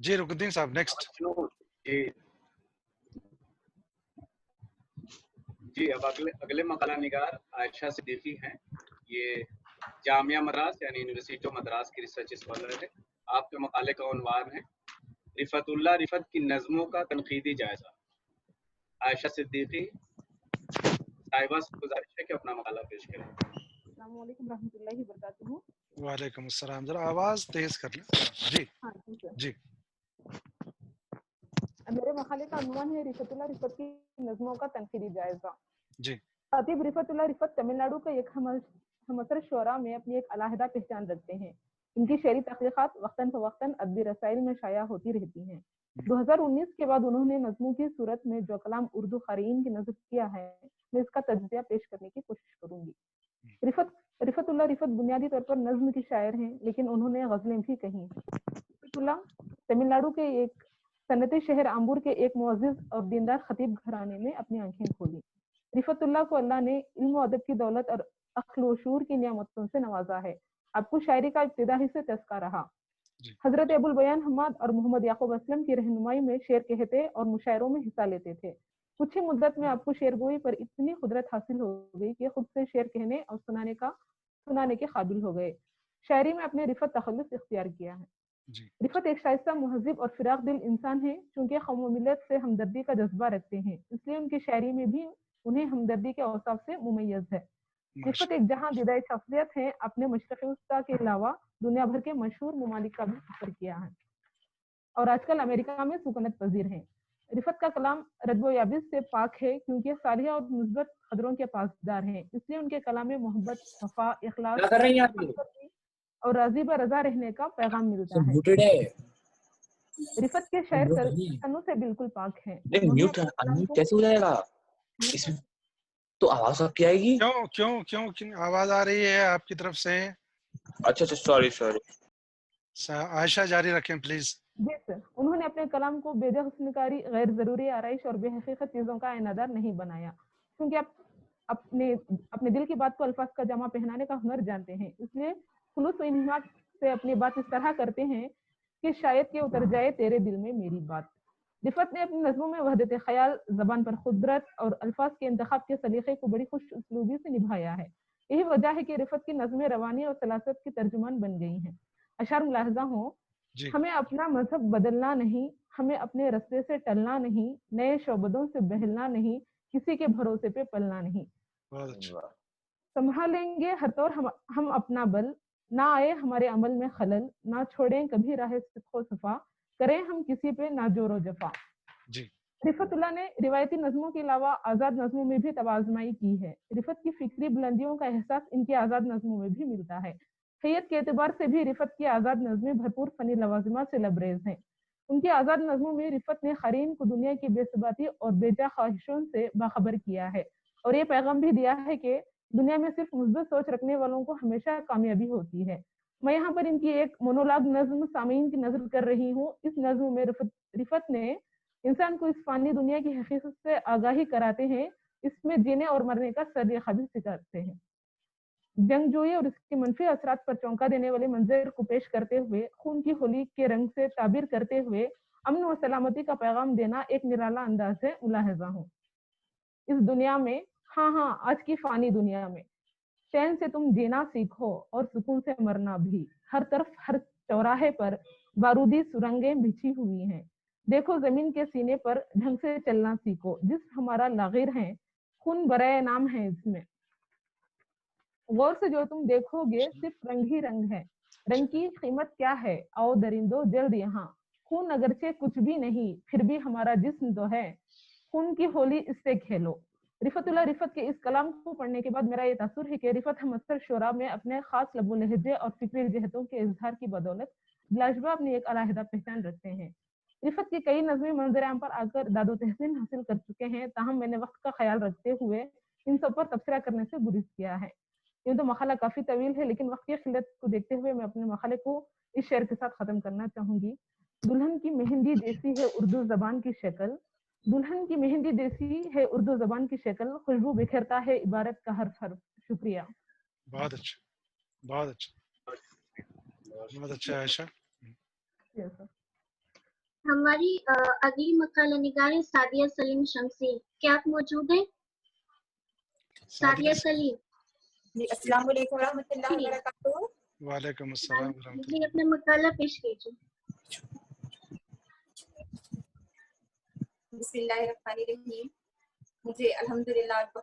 جی رکن صاحب نیکسٹ. جی جی اب اگلے مقالہ نگار عائشہ صدیقی ہیں. یہ جامعہ مدراس یعنی یونیورسٹی آف مدراس کی ریسرچ اسکالر ہے. آپ کے مقالے کا عنوان ہے رفعت اللہ رفعت کی نظموں کا تنقیدی جائزہ. عائشہ صدیقی صاحبہ سے گزارش ہے کہ اپنا مقالہ پیش کریں. السلام علیکم رحمۃ اللہ وبرکاتہ. وعلیکم السلام. ذرا آواز تیز کر لیں. جی ہاں ٹھیک ہے. جی میرے مقالے کا عنوان ہے رفعت اللہ رفعت کی نظموں کا تنقیدی جائزہ. جی خطیب رفعت اللہ رفعت تمل ناڈو کے ایک ہم اثر شعراء میں اپنی ایک علیحدہ پہچان رکھتے ہیں. ان کی شعری تحقیقات وقتاً فوقتاً ادبی رسائل میں شائع ہوتی رہتی ہیں. 2019 کے بعد انہوں نے نظموں کی صورت میں جو کلام اردو قارئین کی نظر کیا ہے میں اس کا تجزیہ پیش کرنے کی کوشش کروں گی. رفعت اللہ رفعت بنیادی طور پر نظم کی شاعر ہیں، لیکن انہوں نے غزلیں بھی کہیں. رفعت اللہ تمل ناڈو کے ایک صنعتی شہر آمبور کے ایک معزز اور دیندار خطیب گھرانے میں اپنی آنکھیں کھولی. رفعت اللہ کو اللہ نے علم و ادب کی دولت اور عقل و شعور کی نعمتوں سے نوازا ہے. آپ کو شاعری کا ابتدا ہی سے چسکا رہا. حضرت ابو البیان حماد اور محمد یعقوب اسلم کی رہنمائی میں شعر کہتے اور مشاعروں میں حصہ لیتے تھے. کچھ ہی مدت میں آپ کو شعر گوئی پر اتنی قدرت حاصل ہو گئی کہ خود سے شعر کہنے اور سنانے کے قابل ہو گئے. شاعری میں اپنے رفعت تخلص اختیار کیا ہے. رفعت ایک شائستہ مہذب اور فراق دل انسان ہے. چونکہ قوم و ملت سے ہمدردی کا جذبہ رکھتے ہیں، اس لیے ان کی شاعری میں بھی انہیں ہمدردی کے اوصاف سے ممیز ہے. رفعت ایک جہاں دیدہ شخصیت ہے. اپنے مشرق وسطیٰ کے علاوہ دنیا بھر کے مشہور ممالک کا بھی سفر کیا ہے اور آج کل امریکہ میں سکونت پذیر ہیں. رفعت کا کلام رد و یابس سے پاک ہے، کیونکہ صالحہ اور مثبت قدروں کے پاسدار ہیں. اس لیے ان کے کلام میں محبت، وفا، اخلاص اور راضی برضا رہنے کا پیغام ملتا ہے. رفعت کے شاعر تنو سے بالکل پاک ہیں. کیسے ہو جائے گا اس میں تو آواز آپ کی آئے گی؟ کیوں آواز آ رہی ہے آپ کی طرف سے؟ اچھا سوری عائشہ جاری رکھیں پلیز. جی سر. انہوں نے اپنے کلام کو بے جا حسن کاری، غیر ضروری آرائش اور بے حقیقت چیزوں کا عنادار نہیں بنایا، کیونکہ آپ اپنے دل کی بات کو الفاظ کا جامع پہنانے کا ہنر جانتے ہیں. اس لیے خلوص و انہماک سے اپنی بات اس طرح کرتے ہیں کہ شاید کہ اتر جائے تیرے دل میں میری بات. رفعت نے اپنی نظموں میں وحدت خیال، زبان پر قدرت اور الفاظ کے انتخاب کے سلیقے کو بڑی خوش اسلوبی سے نبھایا ہے. یہی وجہ ہے کہ رفعت کی نظمیں روانی اور سلاست کی ترجمان بن گئی ہیں. اشعار ملاحظہ ہوں. ہمیں اپنا مذہب بدلنا نہیں، ہمیں اپنے رستے سے ٹلنا نہیں، نئے شعبدوں سے بہلنا نہیں، کسی کے بھروسے پہ پلنا نہیں. سنبھالیں گے ہر طور ہم اپنا بل، نہ آئے ہمارے عمل میں خلل، نہ چھوڑیں کبھی راہ صدق و صفا، کریں ہم کسی پہ نہ جور و جفا. رفعت اللہ نے روایتی نظموں کے علاوہ آزاد نظموں میں بھی توازنائی کی ہے. رفعت کی فکری بلندیوں کا احساس ان کی آزاد نظموں میں بھی ملتا ہے. حیت کے اعتبار سے بھی رفعت کی آزاد نظمیں بھرپور فنی لوازمات سے لبریز ہیں. ان کی آزاد نظموں میں رفعت نے قارئین کو دنیا کی بے ثباتی اور بے جا خواہشوں سے باخبر کیا ہے اور یہ پیغام بھی دیا ہے کہ دنیا میں صرف مثبت سوچ رکھنے والوں کو ہمیشہ کامیابی ہوتی ہے. میں یہاں پر ان کی ایک مونولاگ نظم سامعین کی نظر کر رہی ہوں. اس نظم میں رفعت نے انسان کو اس فانی دنیا کی حقیقت سے آگاہی کراتے ہیں. اس میں جینے اور مرنے کا سریہ بھی سکھاتے ہیں. جنگجوئی اور اس کے منفی اثرات پر چونکا دینے والے منظر کو پیش کرتے ہوئے، خون کی ہولی کے رنگ سے تعبیر کرتے ہوئے امن و سلامتی کا پیغام دینا ایک نرالا انداز ہے ملاحظہ ہوں. اس دنیا میں، ہاں آج کی فانی دنیا میں، چین سے تم جینا سیکھو اور سکون سے مرنا بھی. ہر طرف ہر چوراہے پر بارودی سرنگیں بچھی ہوئی ہیں. دیکھو زمین کے سینے پر ڈھنگ سے چلنا سیکھو. جس ہمارا لاغر ہے، خون برائے نام ہے اس میں. غور سے جو تم دیکھو گے صرف رنگ ہی رنگ ہے. رنگ کی قیمت کیا ہے؟ آؤ درندو جلد یہاں. خون اگرچہ کچھ بھی نہیں، پھر بھی ہمارا جسم تو ہے. خون کی ہولی اس سے کھیلو. رفعت اللہ رفعت کے اس کلام کو پڑھنے کے بعد میرا یہ تاثر ہے کہ رفعت ہم اکثر شعراء میں اپنے خاص لب و لہجے اور فکری جہتوں کے اظہار کی بدولت بلاشبہ اپنی ایک علیحدہ پہچان رکھتے ہیں. رفعت کی کئی نظمیں منظر عام پر آ کر داد و تحسین حاصل کر چکے ہیں، تاہم میں نے وقت کا خیال رکھتے ہوئے ان سب پر تبصرہ کرنے سے گریز کیا ہے. یہ تو مقالہ کافی طویل ہے، لیکن وقت کی قلت کو دیکھتے ہوئے میں اپنے مقالے کو اس شعر کے ساتھ ختم کرنا چاہوں گی. دلہن کی مہندی جیسی ہے اردو زبان کی شکل، دلہن کی مہندی جیسی ہے اردو زبان کی شکل، خوشبو بکھرتا ہے عبارت کا ہر حرف. شکریہ. بہت اچھا عائشہ. ہماری اگلی مقالہ نگار ہے سعدیہ سلیم شمسی. کیا آپ موجود ہیں؟ سعدیہ سلیم. جی السلام علیکم ورحمۃ اللہ وبرکاتہ. وعلیکم السلام ورحمۃ جی اللہ. اپنا مقالہ پیش کیجیے. بسم اللہ الرحمن الرحیم. مجھے الحمدللہ